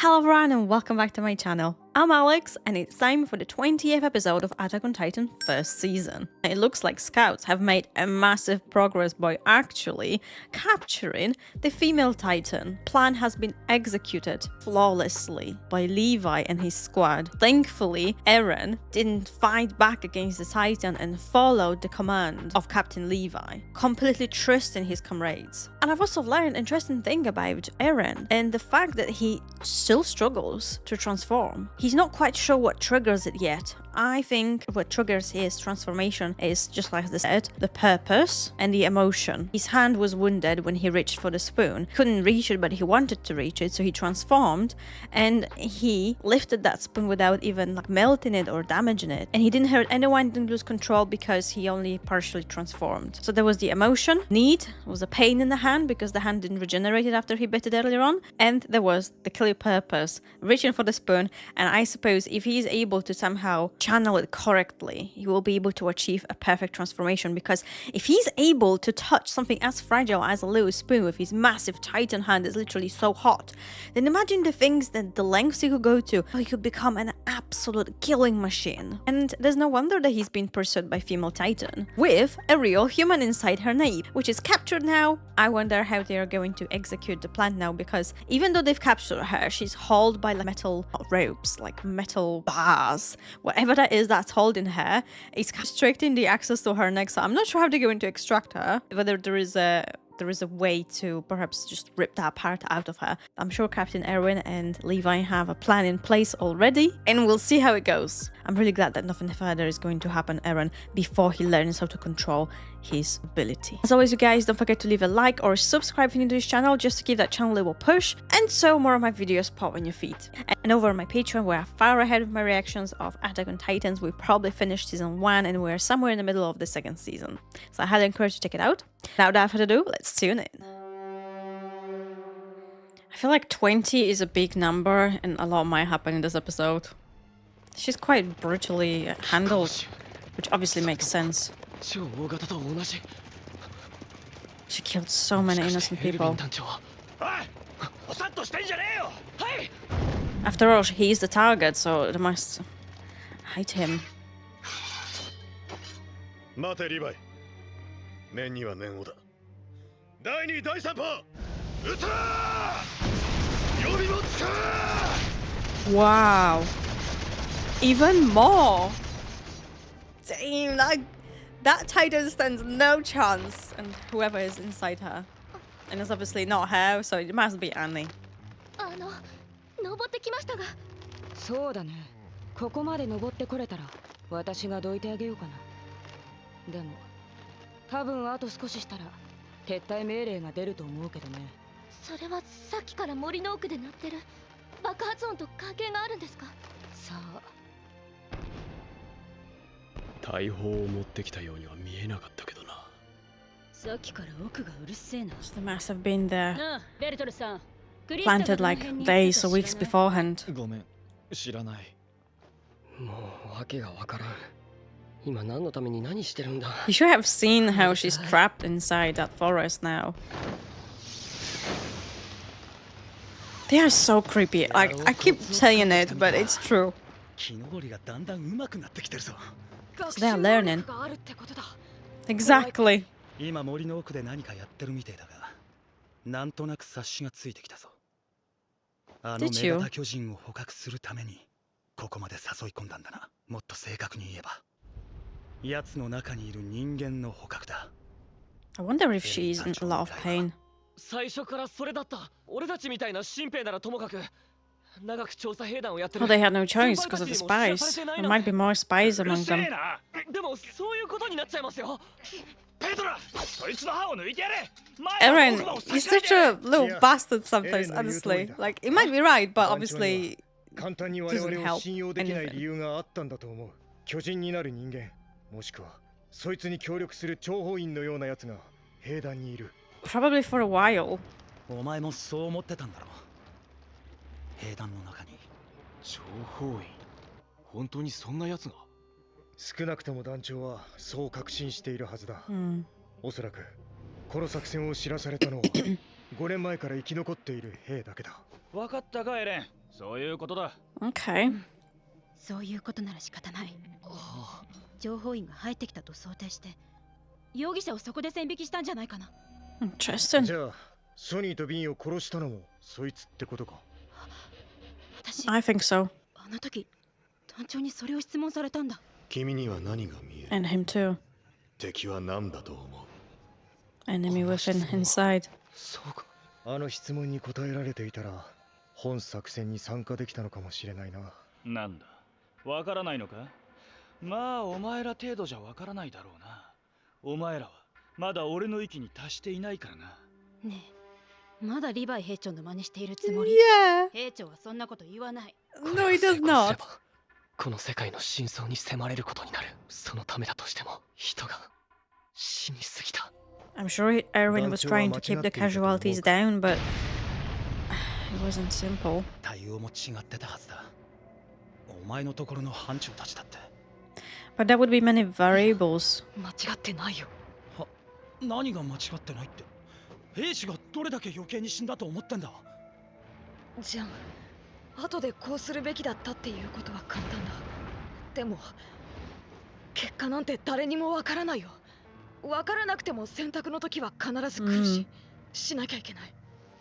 Hello everyone and welcome back to my channel. I'm Alex and it's time for the 20th episode of Attack on Titan first season. It looks like scouts have made a massive progress by actually capturing the female Titan. Plan has been executed flawlessly by Levi and his squad. Thankfully, Eren didn't fight back against the Titan and followed the command of Captain Levi, completely trusting his comrades. And I've also learned an interesting thing about Eren and the fact that he still struggles to transform. He's not quite sure what triggers it yet. I think what triggers his transformation is, just like they said, the purpose and the emotion. His hand was wounded when he reached for the spoon. Couldn't reach it, but he wanted to reach it, so he transformed and he lifted that spoon without even melting it or damaging it. And he didn't hurt anyone, didn't lose control because he only partially transformed. So there was the emotion, need was a pain in the hand because the hand didn't regenerate it after he bit it earlier on, and there was the clear purpose, reaching for the spoon. And I suppose if he's able to somehow channel it correctly, he will be able to achieve a perfect transformation, because if he's able to touch something as fragile as a little spoon with his massive Titan hand that's literally so hot, then imagine the things that the lengths he could go to. He could become an absolute killing machine. And there's no wonder that he's been pursued by female Titan with a real human inside her nape, which is captured now. I wonder how they are going to execute the plan now, because even though they've captured her, she's hauled by metal ropes, like metal bars, whatever that is that's holding her. It's constricting the access to her neck, so I'm not sure how they're going to extract her, whether there is a way to perhaps just rip that part out of her. I'm sure Captain Erwin and Levi have a plan in place already, and we'll see how it goes. I'm really glad that nothing further is going to happen Eren before he learns how to control his ability. As always, you guys, don't forget to leave a like or subscribe if you're new to this channel, just to give that channel a little push, and so more of my videos pop on your feed. And over on my Patreon, we're far ahead of my reactions of Attack on Titans. We probably finished season 1 and we're somewhere in the middle of the second season. So I highly encourage you to check it out. Now, without further ado, let's tune in. I feel like 20 is a big number and a lot might happen in this episode. She's quite brutally handled, which obviously makes sense. She killed so many innocent people. After all, he's the target, so they must hate him. Wow. Even more. Damn, that Titan stands no chance, and whoever is inside her. And it's obviously not her, so it must be Annie. 登ってきましたが。そうだね。ここまで登ってこれたら私がどいてあげようかな。でも多分あと少ししたら撤退命令が出ると思うけどね。それはさっきから森の奥で鳴ってる爆発音と関係があるんですか？さあ。大砲を持ってきたようには見えなかったけどな。さっきから奥がうるせえな。The must have been there. なあ、ベルトルさん。 Planted like days or weeks beforehand. You should have seen how she's trapped inside that forest now. They are so creepy. Like, I keep saying it, but it's true. So they are learning. Exactly. Did you? I wonder if she's in a lot of pain. Well, they had no choice because of the spies. There might be more spies among them. Eren, he's such a little bastard sometimes, honestly. Like, it might be right, but obviously doesn't help anything. Probably for a while. 少なくとも団長はそう確信しているはずだ。おそらくこの作戦を知らされたのは5年前から生き残っている兵だけだ。分かったかエレン。そういうことだ。 Okay. そういうことなら仕方ない。情報員が入ってきたと想定して、容疑者をそこで線引きしたんじゃないかな。Interesting. じゃあソニーとビンを殺したのもそいつってことか。私、I think so. あの時団長にそれを質問されたんだ。君には何が見える？ And him too. 敵は何だと思う？ Enemy within inside. そうか。あの質問に答えられていたら本作戦に参加できたのかもしれないな。なんだ、わからないのか？まあお前ら程度じゃわからないだろうな。お前らはまだ俺の域に達していないからな。ねえ、まだリヴァイ兵長の真似しているつもり？ Yeah. 兵長はそんなこと言わない。 No, he does not. この世界の真相に迫れることになる。そのためだとしても人が死にすぎた。 I'm sure Erwin was trying to keep the casualties down, but it wasn't simple. 対応も違ってたはずだ。お前のところの班長たちだって。 But there would be many variables. 間違ってないよ。何が間違ってないって？兵士がどれだけ余計に死んだと思ってんだ。じゃん、後でこうするべきだったっていうことは簡単だ。でも結果なんて誰にもわからないよ。わからなくても選択の時は必ず来るし、しなきゃいけない。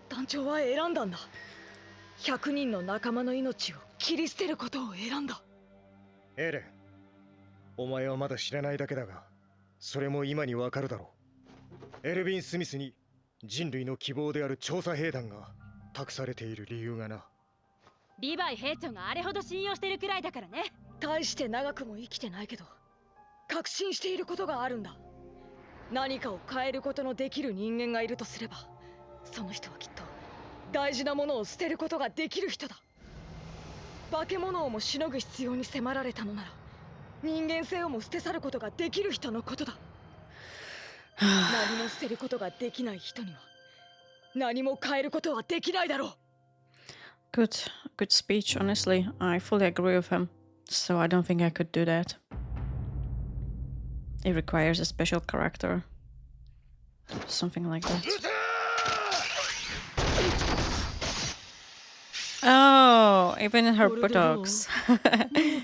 団長は選んだんだ。100人の仲間の命を切り捨てることを選んだ。エレン、お前はまだ知らないだけだが、それも今にわかるだろう。エルヴィン・スミスに人類の希望である調査兵団が託されている理由がな。リヴァイ兵長があれほど信用してるくらいだからね。大して長くも生きてないけど、確信していることがあるんだ。何かを変えることのできる人間がいるとすれば、その人はきっと大事なものを捨てることができる人だ。化け物をもしのぐ必要に迫られたのなら、人間性をも捨て去ることができる人のことだ。何も捨てることができない人には何も変えることはできないだろう。 Good speech, honestly. I fully agree with him. So I don't think I could do that. It requires a special character. Something like that. Oh, even in her buttocks.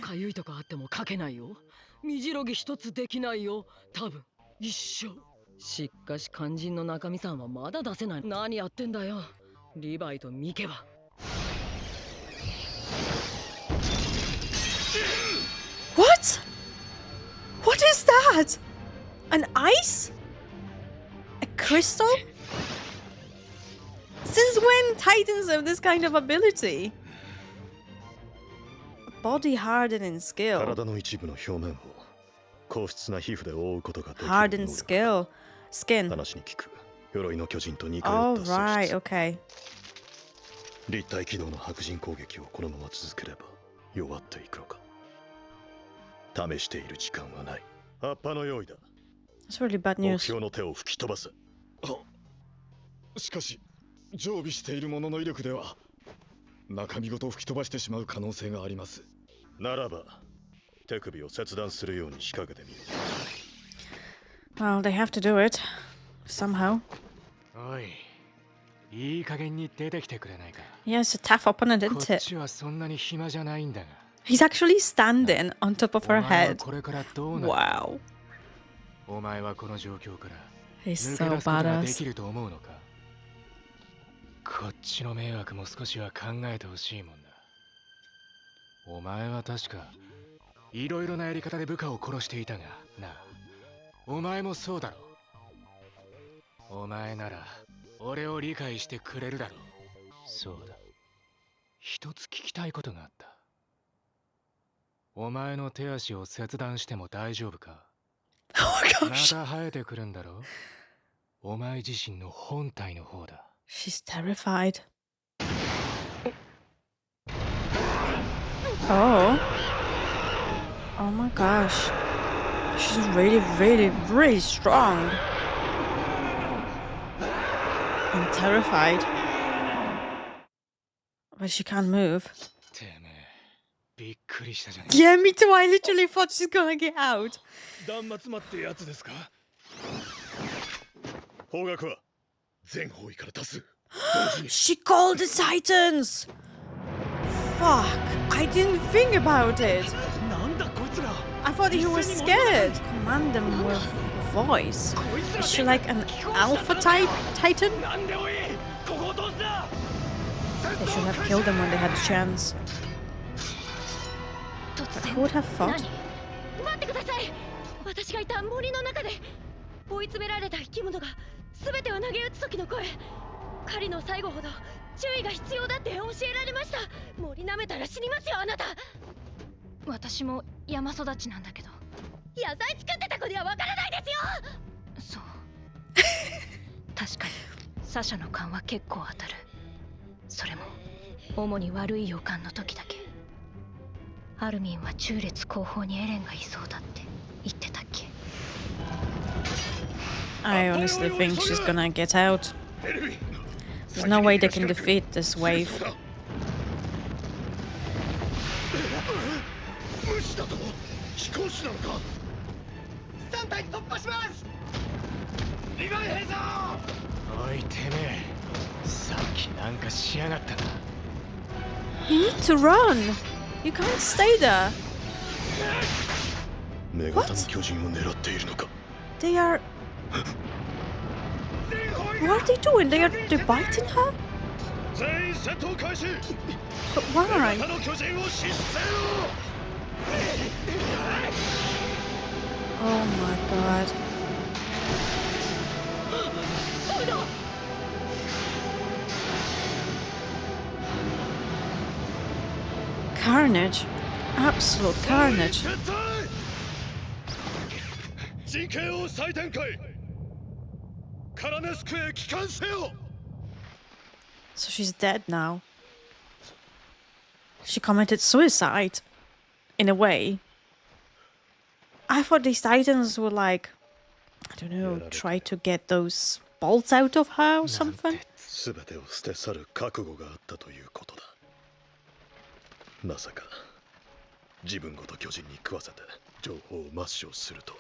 かゆいとかあっても書けないよ。身じろぎ一つできないよ。多分一生。しかし肝心の中身さんはまだ出せない。何やってんだよ。リヴァイとミケは。What? What is that? An ice? A crystal? Since when Titans have this kind of ability? Body hardening skill. 体の一部の表面を硬質な皮膚で覆うことができる。 Hardened skill. Skin. 話に聞く。鎧の巨人と似通った Oh, 素質。 right, okay. 立体機動の白人攻撃をこのまま続ければ弱っていくのか。試している時間はない。葉っぱの用意だ。 That's really bad 目 news. 標の手を吹き飛ばす。しかし常備しているものの威力では中身ごと吹き飛ばしてしまう可能性があります。ならば手首を切断するように仕掛けてみる。 Well, they have to do it. Somehow. おい、いい加減に出てきてくれないか。 Yeah, it's a tough opponent, こ isn't っ it? ちはそんなに暇じゃないんだが。 He's actually standing on top of her お前は head. これからどうなる？ Wow. お前はこの状況から He's 抜け so 出すことがで badass. きると思うのか？こっちの迷惑も少しは考えてほしいもんだ。お前は確かいろいろなやり方で部下を殺していたがなあ。お前もそうだろう。お前なら俺を理解してくれるだろう。そうだ。一つ聞きたいことがあった。お前の手足を切断しても大丈夫か？ Oh my ま gosh. た生えてくるんだろう？お前自身の本体の方だ。 She's terrified. Oh. Oh my gosh. She's really, really, really strong. I'm terrified. But she can't move. てめえ、びっくりしたじゃね Yeah, me too. I literally thought she's gonna get out. 断末魔ってやつですか？方角は全方位から多数。 She called the Titans! Fuck! I didn't think about it. なんだこいつら I thought he was scared. Command them with voice. Is she like an alpha titan? なんでもいいここを通すな They should have killed them when they had a chance. 突 But 然 who would have 何 thought? 待ってください。私がいた森の中で追い詰められた生き物が全てを投げ打つ時の声。狩りの最後ほど注意が必要だって教えられました。森舐めたら死にますよあなた。私も山育ちなんだけど。野菜作ってた子にはわからないですよ。そう。確かにサシャの勘は結構当たる。それも主に悪い予感の時だけ。アルミンは中列後方にエレンがいそうだって言ってたっけ。 I honestly think she's gonna get out. There's no way they can defeat this wave. 無視だと飛行士なのか3体突破します2番兵長おいてめえ、さっきなんかしやがったな。 You need to run! You can't stay there! 女型の巨人を狙っているのか They are... What are they doing? They're biting her? 全員戦闘開始 But why? 女型の巨人を失せろ Oh my god. Carnage. Absolute carnage. 陣形を再展開カラネスクへ帰還せよ So she's dead now. She committed suicide. In a way. I thought these titans would like, I don't know, try to get those bolts out of her or something. 全てを捨て去る覚悟があったということだまさか自分ごと巨人に食わせて情報を抹消するとは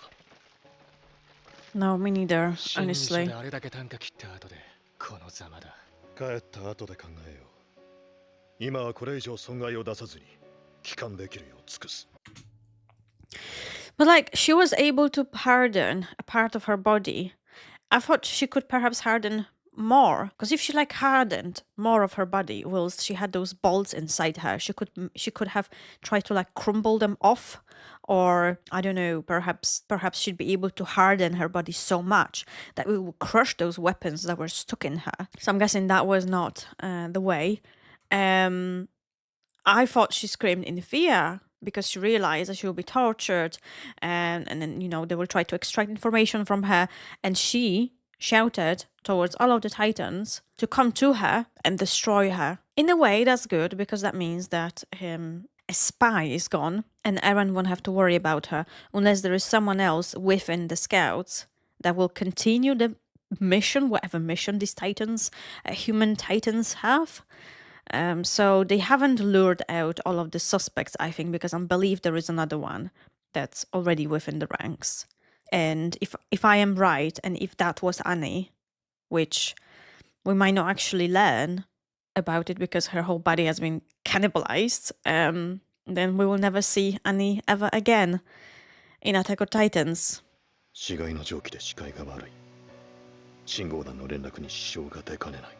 No, me neither, 新日所 honestly. であれだけ単価切った後でこのざまだ。帰った後で考えよう今はこれ以上損害を出さずに帰還できるよう尽くす But like, she was able to harden a part of her body. I thought she could perhaps harden more. Because if she like hardened more of her body whilst she had those bolts inside her, she could have tried to like crumble them off. Or I don't know, perhaps she'd be able to harden her body so much that it would crush those weapons that were stuck in her. So I'm guessing that was not the way. I thought she screamed in fear because she realized that she will be tortured and then, you know, they will try to extract information from her. And she shouted towards all of the titans to come to her and destroy her. In a way, that's good because that means that a spy is gone and Eren won't have to worry about her unless there is someone else within the scouts that will continue the mission, whatever mission these titans, human titans have. So they haven't lured out all of the suspects, I think, because I believe there is another one that's already within the ranks. And if I am right, and if that was Annie, which we might not actually learn about it because her whole body has been cannibalized, then we will never see Annie ever again in Attack on Titans. 死骸の蒸気で視界が悪い信号弾の連絡に支障が出かねない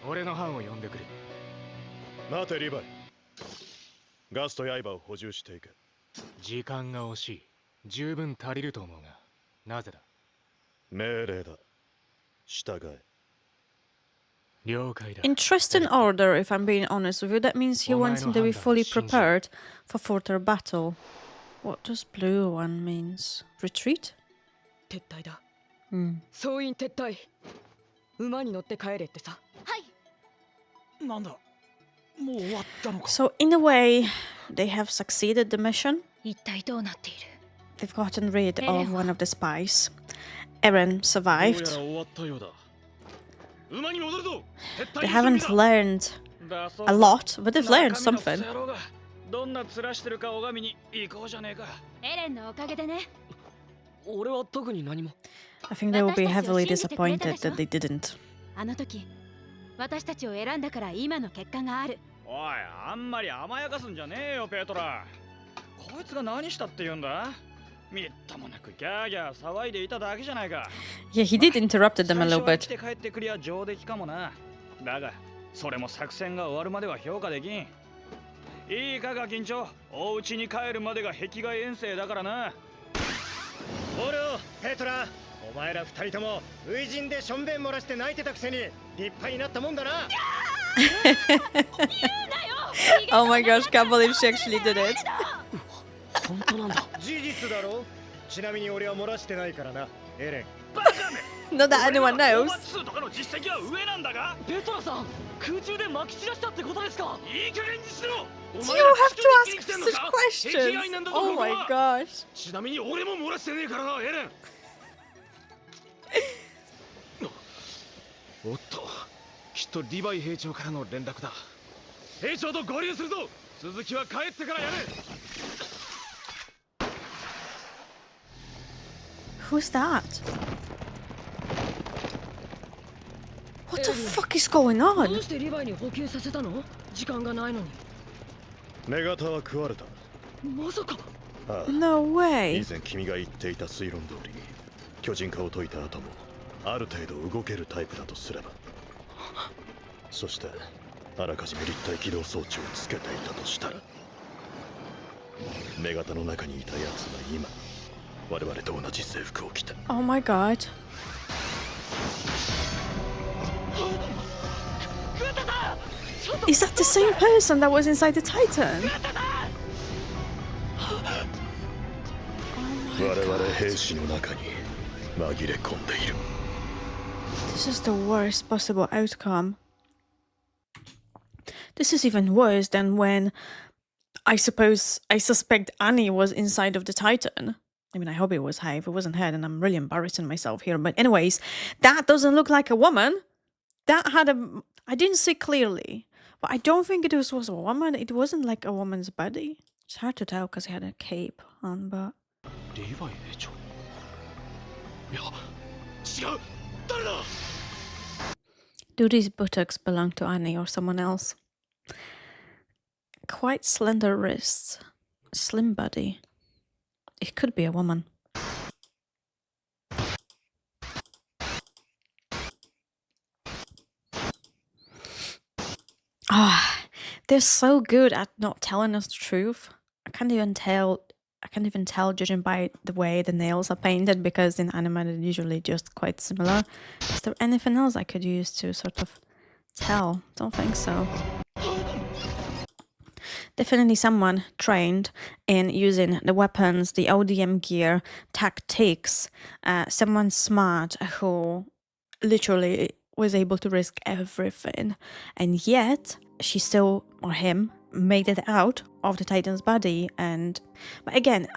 俺の班を呼んでくれ。待てリヴァイガスと刃を補充していけ時間が惜しい。十分足りると思うが、なぜだ。命令だ従え Interesting order, if I'm being honest with you. That means he wants him to be fully prepared for further battle. What does blue one means? Retreat? 撤退だ。 Hmm. 総員撤退。馬に乗って帰れってさ。はい。なんだもう終わったのか So in a way, they have succeeded the mission. 一体どうなっている。 They've gotten rid of one of the spies. Eren どう survived. やら終わったようだ馬に戻るぞ They haven't learned a lot, but they've learned something. どんな面してるか拝みに行こうじゃねえかエレンのおかげでね。俺は特に何も。 I think they will be heavily disappointed that they didn't. あの時、私たちを選んだから今の結果がある。おい、あんまり甘やかすんじゃねえよ、ペトラ。こいつが何したって言うんだ？みっともなくギャーギャー騒いでいただけじゃないか。Yeah, he did interrupt them a little 最初は bit. 来て帰ってくりゃ上出来かもな。だが、それも作戦が終わるまでは評価できん。いいかガキンチョ、お家に帰るまでが壁外遠征だからな。おるよ、ペトラ。お前ら二人とも初陣でしょんべん漏らして泣いてたくせに立派になったもんだな。Oh my gosh, can't believe she actually did it. 本当なんだ。事実だろ。ちなみに俺は漏らしてないからな、エレン。バカめ。 Not that anyone knows. 2とかの実績は上なんだが。ペトラさん、空中で撒き散らしたってことですか？いい加減にしろ。 Do you have to ask such questions? Oh my gosh. ちなみに俺も漏らしてねえからな、エレン。おっと、きっとリヴァイ兵長からの連絡だ。兵長と合流するぞ。続きは帰ってからやれ。 Who's that? What the fuck is going ど on? うしてリヴァイに補給させたの？時間がないのに。女型は食われた。まさか。ああ、 No 以 way. 前君が言っていた推論通り、巨人化を解いた後もある程度動けるタイプだとすれば、そしてあらかじめ立体起動装置をつけていたとしたら、女型の中にいたやつが今我々と同じ制服を着た。 Oh my god. Is that the same person that was inside the Titan? Oh my 我々 god. 兵士の中に紛れ込んでいる。 This is the worst possible outcome. This is even worse than when I suspect Annie was inside of the Titan. I mean, I hope it was her. If it wasn't her, then I'm really embarrassing myself here. But anyways, that doesn't look like a woman. That had a... I didn't see clearly. But I don't think it was a woman. It wasn't like a woman's body. It's hard to tell because he had a cape on, but... リヴァイ兵長。いや、違う。誰だ。 Do these buttocks belong to Annie or someone else? Quite slender wrists. Slim body. It could be a woman. Ah, they're so good at not telling us the truth. I can't even tell judging by the way the nails are painted, because in anime they're usually just quite similar. Is there anything else I could use to sort of tell? Don't think so. Definitely someone trained in using the weapons, the ODM gear, tactics, someone smart who literally was able to risk everything, and yet she still, or him, made it out of the Titan's body. And but again,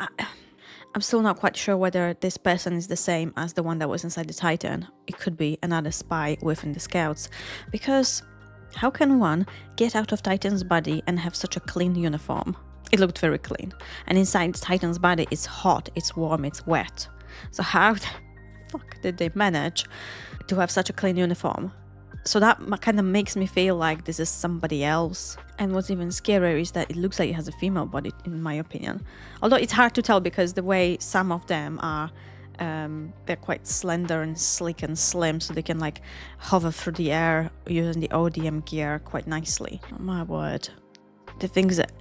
I'm still not quite sure whether this person is the same as the one that was inside the Titan. It could be another spy within the scouts, because how can one get out of Titan's body and have such a clean uniform? It looked very clean, and inside Titan's body it's hot, it's warm, it's wet. So how the fuck did they manage to have such a clean uniform? So that kind of makes me feel like this is somebody else. And what's even scarier is that it looks like it has a female body, in my opinion. Although it's hard to tell because the way some of them are, they're quite slender and sleek and slim, so they can like hover through the air using the ODM gear quite nicely. Oh my word. The things that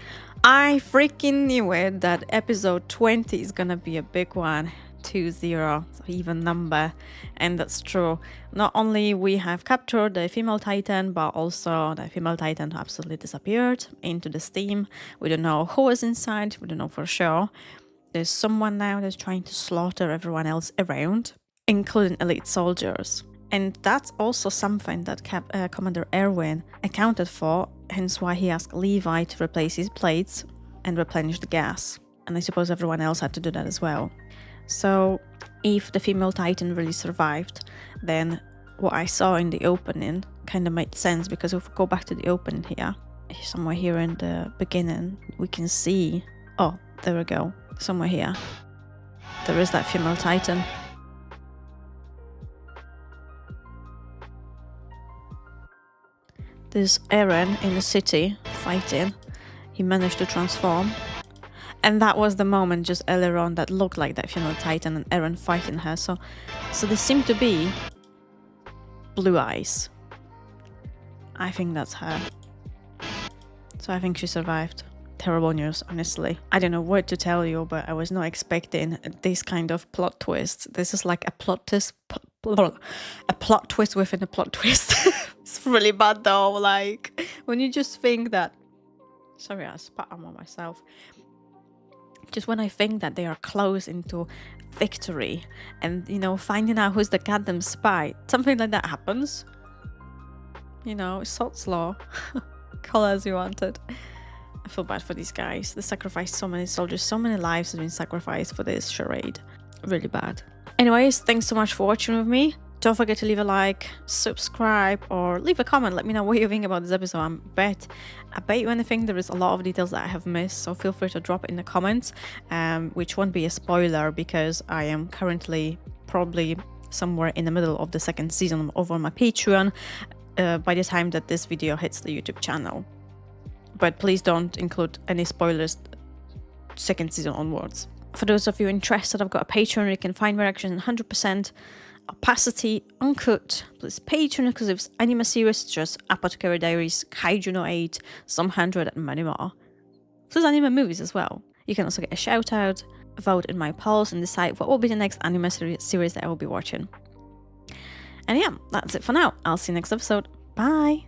I freaking knew it, that episode 20 is gonna be a big one. 20, so even number, and that's true. Not only we have captured the female Titan, but also the female Titan absolutely disappeared into the steam. We don't know who was inside, we don't know for sure. There's someone now that's trying to slaughter everyone else around, including elite soldiers. And that's also something that Commander Erwin accounted for, hence why he asked Levi to replace his plates and replenish the gas. And I suppose everyone else had to do that as well. So if the female Titan really survived, then what I saw in the opening kind of made sense, because if we go back to the opening here, somewhere here in the beginning, we can see, oh, there we go, somewhere here, there is that female Titan. this Eren in the city fighting. He managed to transform. And that was the moment just earlier on that looked like that female Titan and Eren fighting her. So there seemed to be blue eyes. I think that's her. So I think she survived. Terrible news, honestly. I don't know what to tell you, but I was not expecting this kind of plot twist. This is like a plot twist, a plot twist within a plot twist. It's really bad though. Like when you just think that. Sorry, I spat on myself. Just when I think that they are close into victory, and you know, finding out who's the goddamn spy, something like that happens. You know, Sot's law. Call it as you wanted. I feel bad for these guys. They sacrificed so many soldiers, so many lives have been sacrificed for this charade. Really bad. Anyways, thanks so much for watching with me. Don't forget to leave a like, subscribe, or leave a comment. Let me know what you think about this episode. I bet you anything there is a lot of details that I have missed, so feel free to drop it in the comments, which won't be a spoiler because I am currently probably somewhere in the middle of the second season over on my Patreon by the time that this video hits the YouTube channel. But please don't include any spoilers second season onwards. For those of you interested, I've got a Patreon where you can find my reactions in 100% opacity, uncut, plus Patreon exclusives, anime series such as Apothecary Diaries, Kaiju no 8, Some 100 and many more. Plus anime movies as well. You can also get a shout out, vote in my polls and decide what will be the next anime series that I will be watching. And yeah, that's it for now. I'll see you next episode. Bye!